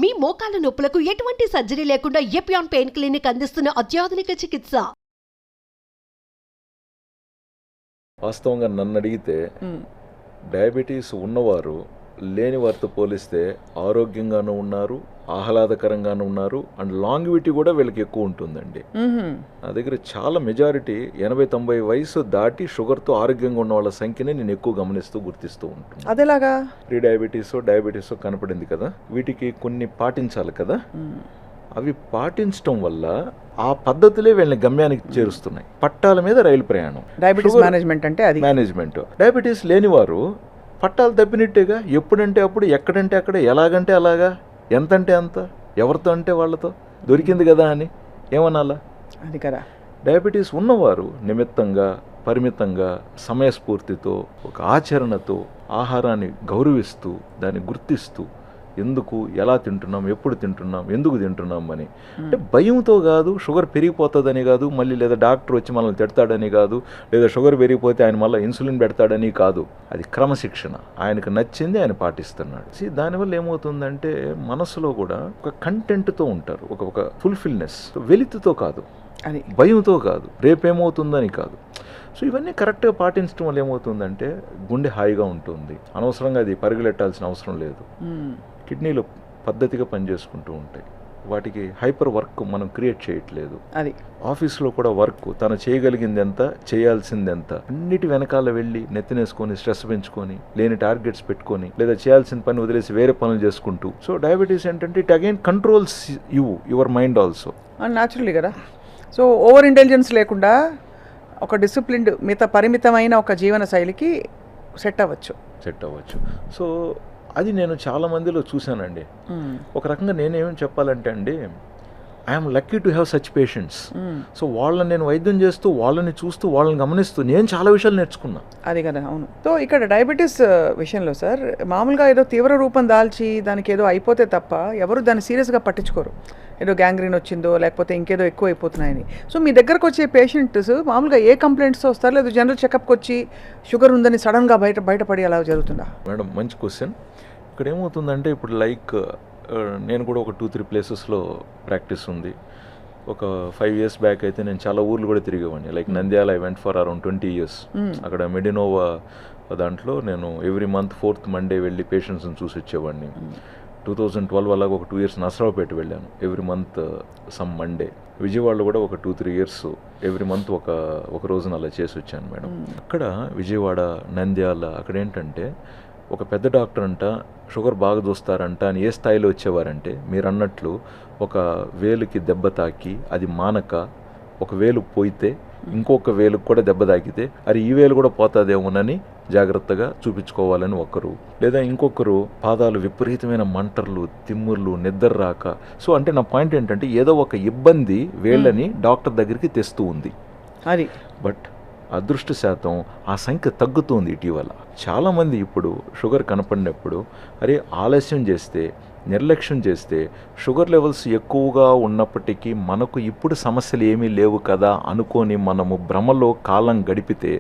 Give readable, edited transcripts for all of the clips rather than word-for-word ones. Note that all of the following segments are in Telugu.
మీ మోకాల నొప్పులకు ఎటువంటి సర్జరీ లేకుండా ఎపియాన్ పెయిన్ క్లినిక్ అందిస్తున్న అత్యాధునిక చికిత్స. వాస్తవంగా నన్ను అడిగితే డయాబెటీస్ ఉన్నవారు లేని వారితో పోలిస్తే ఆరోగ్యంగానూ ఉన్నారు, ఆహ్లాదకరంగానూ ఉన్నారు, అండ్ లాంగివిటీ కూడా వీళ్ళకి ఎక్కువ ఉంటుందండి. నా దగ్గర చాలా మెజారిటీ 80-90 వయసు దాటి షుగర్తో ఆరోగ్యంగా ఉన్న వాళ్ళ సంఖ్యని నేను ఎక్కువ గమనిస్తూ గుర్తిస్తూ ఉంటాను. అదేలాగా ప్రీ డయాబెటీస్ కనపడింది కదా, వీటికి కొన్ని పాటించాలి కదా. అవి పాటించడం వల్ల ఆ పద్ధతులే వీళ్ళని గమ్యానికి చేరుస్తున్నాయి. పట్టాల మీద రైలు ప్రయాణం. డయాబెటీస్ మేనేజ్మెంట్ అంటే అది మేనేజ్మెంట్. డయాబెటీస్ లేనివారు పట్టాలు తప్పినట్టేగా, ఎప్పుడంటే అప్పుడు, ఎక్కడంటే అక్కడ, ఎలాగంటే అలాగా, ఎంతంటే అంత, ఎవరితో అంటే వాళ్ళతో, దొరికింది కదా అని ఏమనాలా. అది కదా. డయాబెటీస్ ఉన్నవారు నిమిత్తంగా, పరిమితంగా, సమయస్ఫూర్తితో, ఒక ఆచరణతో ఆహారాన్ని గౌరవిస్తూ, దాన్ని గుర్తిస్తూ, ఎందుకు, ఎలా తింటున్నాం, ఎప్పుడు తింటున్నాం, ఎందుకు తింటున్నాం అని, అంటే భయంతో కాదు, షుగర్ పెరిగిపోతుందని కాదు, మళ్ళీ లేదా డాక్టర్ వచ్చి మనల్ని తిడతాడని కాదు, లేదా షుగర్ పెరిగిపోతే ఆయన మళ్ళీ ఇన్సులిన్ పెడతాడని కాదు. అది క్రమశిక్షణ. ఆయనకు నచ్చింది ఆయన పాటిస్తున్నాడు. దానివల్ల ఏమవుతుందంటే మనసులో కూడా ఒక కంటెంట్తో ఉంటారు, ఒక ఫుల్ఫిల్నెస్, వెలితితో కాదు, అది భయంతో కాదు, రేపేమవుతుందని కాదు. సో ఇవన్నీ కరెక్ట్గా పాటించడం వల్ల ఏమవుతుందంటే గుండె హాయిగా ఉంటుంది, అనవసరంగా అది పరుగులెట్టాల్సిన అవసరం లేదు. కిడ్నీలు పద్ధతిగా పనిచేసుకుంటూ ఉంటాయి, వాటికి హైపర్ వర్క్ మనం క్రియేట్ చేయట్లేదు. అది ఆఫీస్లో కూడా వర్క్ తను చేయగలిగింది ఎంత, చేయాల్సింది ఎంత, అన్నిటి వెనకాల వెళ్ళి నెత్తినేసుకొని స్ట్రెస్ పెంచుకొని లేని టార్గెట్స్ పెట్టుకొని లేదా చేయాల్సిన పని వదిలేసి వేరే పనులు చేసుకుంటూ. సో డయాబెటీస్ ఏంటంటే it again controls your mind also. Naturally కదా. సో ఓవర్ ఇంటెలిజెన్స్ లేకుండా ఒక డిసిప్లిన్డ్ పరిమితమైన ఒక జీవన శైలికి సెట్ అవ్వచ్చు. సో అది నేను చాలా మందిలో చూశానండి. ఒక రకంగా నేనేం చెప్పాలంటే అండి, I'm lucky to have such patients. So వాళ్ళని నేను వైద్యం చేస్తూ, వాళ్ళని చూస్తూ, వాళ్ళని గమనిస్తూ నేను చాలా విషయాలు నేర్చుకున్నా. అది కదా. అవును. సో ఇక్కడ డయాబెటీస్ విషయంలో సార్, మామూలుగా ఏదో తీవ్ర రూపం దాల్చి దానికి ఏదో అయిపోతే తప్ప ఎవరు దాన్ని సీరియస్గా పట్టించుకోరు. ఏదో గ్యాంగ్రీన్ వచ్చిందో లేకపోతే ఇంకేదో ఎక్కువ అయిపోతున్నాయని. సో మీ దగ్గరకు వచ్చే పేషెంట్స్ మామూలుగా ఏ కంప్లైంట్స్ వస్తారు, లేదా జనరల్ చెకప్కి వచ్చి షుగర్ ఉందని సడన్గా బయటపడి అలా జరుగుతుందా? మేడం మంచి క్వశ్చన్. ఇక్కడ ఏమవుతుందంటే ఇప్పుడు లైక్ నేను కూడా ఒక 2-3 ప్లేసెస్లో ప్రాక్టీస్ ఉంది. ఒక 5 years బ్యాక్ అయితే నేను చాలా ఊర్లు కూడా తిరిగేవాడిని. Like Nandyal I went for around 20 years. అక్కడ మెడినోవా దాంట్లో నేను ఎవ్రీ మంత్ 4th Monday వెళ్ళి పేషెంట్స్ని చూసి వచ్చేవాడిని. 2012 అలాగా ఒక 2 years నసరావుపేట వెళ్ళాను, ఎవ్రీ మంత్ సమ్ మండే. విజయవాడలో కూడా ఒక 2-3 years ఎవ్రీ మంత్ ఒక రోజున అలా చేసి వచ్చాను మేడం. అక్కడ విజయవాడ, నంద్యాల అక్కడ ఏంటంటే ఒక పెద్ద డాక్టర్ అంట షుగర్ బాగా చూస్తారంట అని ఏ స్థాయిలో వచ్చేవారంటే, మీరు అన్నట్లు ఒక వేలుకి దెబ్బ తాకి అది మానక ఒక వేలు పోయితే ఇంకొక వేలుకు కూడా దెబ్బ తాకితే అది ఈ వేలు కూడా పోతుందేమోనని జాగ్రత్తగా చూపించుకోవాలని ఒకరు, లేదా ఇంకొకరు పాదాలు విపరీతమైన మంటర్లు, తిమ్ముర్లు, నిద్ర రాక. సో అంటే నా పాయింట్ ఏంటంటే ఏదో ఒక ఇబ్బంది వేళ్ళని డాక్టర్ దగ్గరికి తెస్తూ ఉంది. అది బట్ అదృష్టశాతం ఆ సంఖ్య తగ్గుతుంది ఇటీవల. చాలామంది ఇప్పుడు షుగర్ కనపడినప్పుడు అరే ఆలస్యం చేస్తే, నిర్లక్ష్యం చేస్తే షుగర్ లెవెల్స్ ఎక్కువగా ఉన్నప్పటికీ మనకు ఇప్పుడు సమస్యలు ఏమీ లేవు కదా అనుకొని మనము భ్రమలో కాలం గడిపితే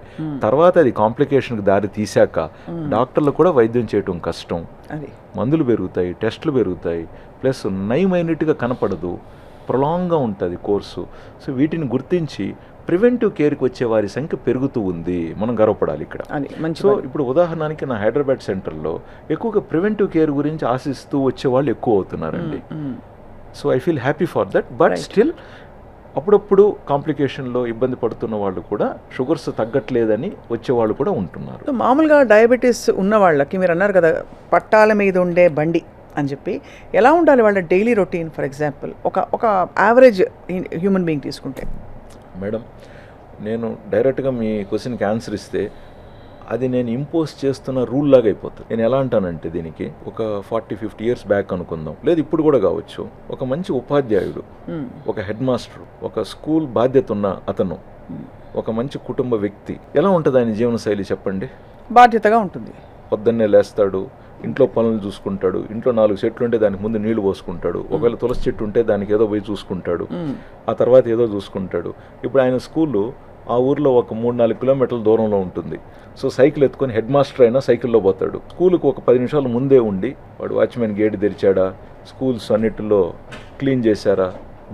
తర్వాత అది కాంప్లికేషన్కి దారి తీశాక డాక్టర్లు కూడా వైద్యం చేయటం కష్టం. మందులు పెరుగుతాయి, టెస్టులు పెరుగుతాయి, ప్లస్ నయమైనట్టుగా కనపడదు, ప్రొలాంగ్గా ఉంటుంది కోర్సు. సో వీటిని గుర్తించి ప్రివెంటివ్ కేర్కి వచ్చే వారి సంఖ్య పెరుగుతూ ఉంది, మనం గర్వపడాలి ఇక్కడ. సో ఇప్పుడు ఉదాహరణకి నా హైదరాబాద్ సెంటర్లో ఎక్కువగా ప్రివెంటివ్ కేర్ గురించి ఆశిస్తూ వచ్చేవాళ్ళు ఎక్కువ అవుతున్నారండి. So I feel happy for that. But still అప్పుడప్పుడు కాంప్లికేషన్లో ఇబ్బంది పడుతున్న వాళ్ళు కూడా షుగర్స్ తగ్గట్లేదని వచ్చేవాళ్ళు కూడా ఉంటున్నారు. మామూలుగా డయాబెటీస్ ఉన్న వాళ్ళకి మీరు అన్నారు కదా పట్టాల మీద ఉండే బండి అని చెప్పి, ఎలా ఉండాలి వాళ్ళ డైలీ రొటీన్? ఫర్ ఎగ్జాంపుల్ ఒక యావరేజ్ హ్యూమన్ బీయింగ్ తీసుకుంటే. మేడం నేను డైరెక్ట్గా మీ క్వశ్చన్కి ఆన్సర్ ఇస్తే అది నేను ఇంపోజ్ చేస్తున్న రూల్ లాగా అయిపోతుంది. నేను ఎలా అంటానంటే దీనికి ఒక 40-50 years బ్యాక్ అనుకుందాం, లేదు ఇప్పుడు కూడా కావచ్చు, ఒక మంచి ఉపాధ్యాయుడు, ఒక హెడ్ మాస్టర్, ఒక స్కూల్ బాధ్యత ఉన్న అతను, ఒక మంచి కుటుంబ వ్యక్తి, ఎలా ఉంటుంది ఆయన జీవనశైలి చెప్పండి? బాధ్యతగా ఉంటుంది. పొద్దున్నే లేస్తాడు, ఇంట్లో పనులు చూసుకుంటాడు, ఇంట్లో 4 చెట్లు ఉంటే దానికి ముందు నీళ్లు పోసుకుంటాడు, ఒకవేళ తులసి చెట్టు ఉంటే దానికి ఏదో పోయి చూసుకుంటాడు, ఆ తర్వాత ఏదో చూసుకుంటాడు. ఇప్పుడు ఆయన స్కూల్లో ఆ ఊర్లో ఒక 3-4 కిలోమీటర్ల దూరంలో ఉంటుంది. సో సైకిల్ ఎత్తుకొని హెడ్ మాస్టర్ అయినా సైకిల్లో పోతాడు. స్కూల్కి ఒక 10 నిమిషాలు ముందే ఉండి వాడు వాచ్మెన్ గేట్ తెరిచాడా, స్కూల్స్ అన్నిటిలో క్లీన్ చేశారా,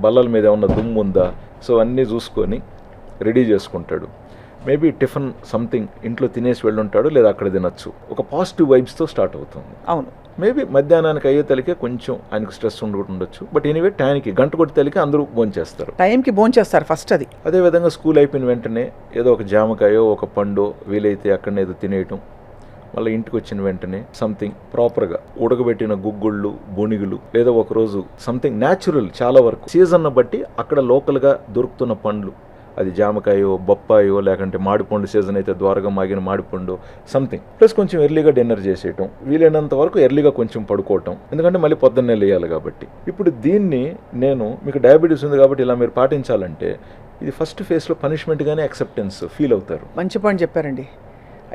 బల్లల మీద ఏమన్నా దుమ్ము ఉందా, సో అన్నీ చూసుకొని రెడీ చేసుకుంటాడు. మేబీ టిఫిన్ సంథింగ్ ఇంట్లో తినేసి వెళ్ళుంటాడు, లేదా అక్కడ తినచ్చు. ఒక పాజిటివ్ వైబ్స్తో స్టార్ట్ అవుతుంది. అవును. మేబీ మధ్యాహ్నానికి అయ్యే తలికే కొంచెం ఆయనకు స్ట్రెస్ ఉండొచ్చు. బట్ ఎనీవే టైంకి గంట కొట్టి తలికే అందరూ భోంచేస్తారు, టైంకి భోంచేస్తారు ఫస్ట్. అది అదేవిధంగా స్కూల్ అయిపోయిన వెంటనే ఏదో ఒక జామకాయో ఒక పండో వీలైతే అక్కడనే ఏదో తినేయటం. మళ్ళీ ఇంటికి వచ్చిన వెంటనే సంథింగ్ ప్రాపర్గా ఉడకబెట్టిన గుగ్గుళ్ళు, బొణిగులు, లేదా ఒకరోజు సంథింగ్ న్యాచురల్. చాలా వరకు సీజన్ బట్టి అక్కడ లోకల్గా దొరుకుతున్న పండ్లు, అది జామకాయో బొప్పాయో లేకంటే మామిడిపండు సీజన్ అయితే ద్వారగా మాగిన మామిడిపండు సంథింగ్. ప్లస్ కొంచెం ఎర్లీగా డిన్నర్ చేసేయటం, వీలైనంత వరకు ఎర్లీగా కొంచెం పడుకోవటం, ఎందుకంటే మళ్ళీ పొద్దున్నే లేయాలి కాబట్టి. ఇప్పుడు దీన్ని నేను మీకు డయాబెటీస్ ఉంది కాబట్టి ఇలా మీరు పాటించాలంటే ఇది ఫస్ట్ ఫేజ్లో పనిష్మెంట్గానే యాక్సెప్టెన్స్ ఫీల్ అవుతారు. మంచి పాయింట్ చెప్పారండి.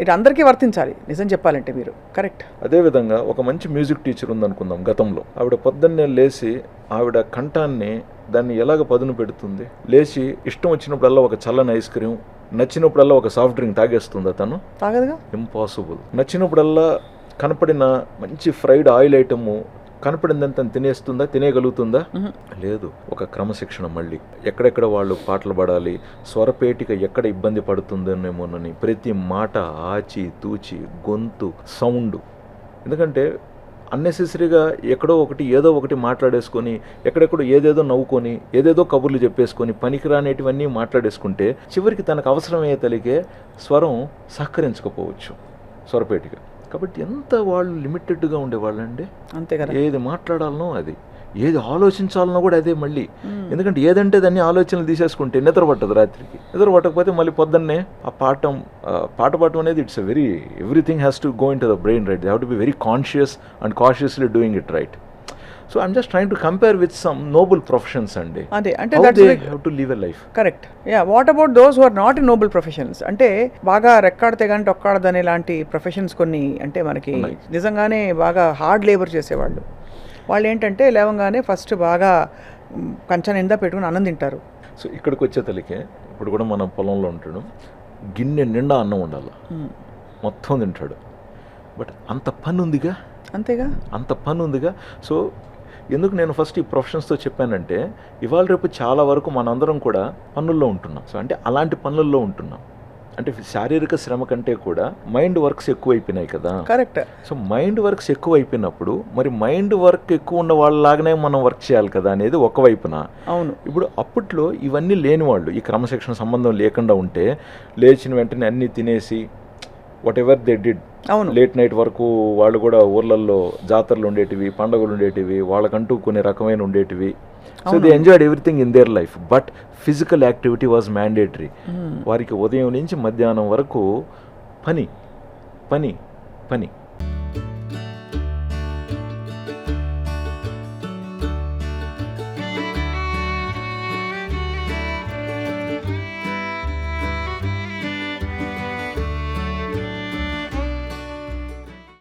ఇది అందరికీ వర్తించాలి నిజం చెప్పాలంటే మీరు. కరెక్ట్. అదేవిధంగా ఒక మంచి మ్యూజిక్ టీచర్ ఉందనుకుందాం గతంలో. ఆవిడ పొద్దున్నే లేచి ఆవిడ కంఠాన్ని దాన్ని ఎలాగ పదును పెడుతుంది, లేచి ఇష్టం వచ్చినప్పుడల్లా ఒక చల్లని ఐస్ క్రీమ్, నచ్చినప్పుడల్లా ఒక సాఫ్ట్ డ్రింక్ తాగేస్తుందా తను? తాగదుగా. ఇంపాసిబుల్. నచ్చినప్పుడల్లా కనపడిన మంచి ఫ్రైడ్ ఆయిల్ ఐటమ్ కనపడిందని తను తినేస్తుందా, తినేయగలుగుతుందా? లేదు. ఒక క్రమశిక్షణ. మళ్ళీ ఎక్కడెక్కడ వాళ్ళు పాటలు పాడాలి, స్వరపేటిక ఎక్కడ ఇబ్బంది పడుతుందనేమోనని ప్రతి మాట ఆచి తూచి గొంతు సౌండ్. ఎందుకంటే అన్నెసెసరీగా ఎక్కడో ఒకటి ఏదో ఒకటి మాట్లాడేసుకొని, ఎక్కడెక్కడో ఏదేదో నవ్వుకొని, ఏదేదో కబుర్లు చెప్పేసుకొని, పనికిరానేటివన్నీ మాట్లాడేసుకుంటే చివరికి తనకు అవసరమయ్యే తలికే స్వరం సహకరించకపోవచ్చు, స్వరపేటిక. కాబట్టి ఎంత వాళ్ళు లిమిటెడ్గా ఉండేవాళ్ళండి. అంతే కదా. ఏది మాట్లాడాలనో అది, ఏది ఆలోచించాలనో కూడా అదే మళ్ళీ. ఎందుకంటే ఏదంటే దాన్ని ఆలోచనలు తీసేసుకుంటే నిద్ర పట్టదు రాత్రికి. నిద్ర పట్టకపోతే మళ్ళీ పొద్దున్నే ఆ పాట పాడటం అనేది it's everything has to go in to the brain, right? They have to be very conscious and cautiously doing it, right? So I'm just trying to compare with some noble professions అండి. అంటే have to live a life. Correct. Ya. What about those who are not in noble professions? అంటే బాగా రెక్కాడితే కానీ ఒక్కాడదనే లాంటి ప్రొఫెషన్స్ కొన్ని అంటే మనకి నిజంగానే బాగా హార్డ్ లేబర్ చేసేవాళ్ళు. వాళ్ళు ఏంటంటే లేవంగానే ఫస్ట్ బాగా కంచ నిండా పెట్టుకుని అన్నం తింటారు. సో ఇక్కడికి వచ్చే తలికే ఇప్పుడు కూడా మనం పొలంలో ఉంటాడు, గిన్నె నిండా అన్నం ఉండాలి, మొత్తం తింటాడు. బట్ అంత పని ఉందిగా. అంతేగా. అంత పని ఉందిగా. సో ఎందుకు నేను ఫస్ట్ ఈ ప్రొఫెషన్స్తో చెప్పానంటే ఇవాళ రేపు చాలా వరకు మనందరం కూడా పనుల్లో ఉంటున్నాం. సో అంటే అలాంటి పనుల్లో ఉంటున్నాం. అంటే శారీరక శ్రమ కంటే కూడా మైండ్ వర్క్స్ ఎక్కువైపోయినాయి కదా. కరెక్ట్. సో మైండ్ వర్క్స్ ఎక్కువ అయిపోయినప్పుడు మరి మైండ్ వర్క్ ఎక్కువ ఉన్న వాళ్ళలాగానే మనం వర్క్ చేయాలి కదా అనేది ఒకవైపున. అవును. ఇప్పుడు అప్పట్లో ఇవన్నీ లేని వాళ్ళు, ఈ క్రమశిక్షణ సంబంధం లేకుండా ఉంటే లేచిన వెంటనే అన్నీ తినేసి వాట్ ఎవర్ దే డిడ్, అవును, లేట్ నైట్ వరకు వాళ్ళు కూడా ఊర్లలో జాతరలు ఉండేటివి, పండుగలు ఉండేటివి, వాళ్ళకంటూ కొన్ని రకమైన ఉండేటివి. So they enjoyed everything in their life. But physical activity was mandatory. వారికి ఉదయం నుంచి మధ్యాహ్నం వరకు పని పని పని.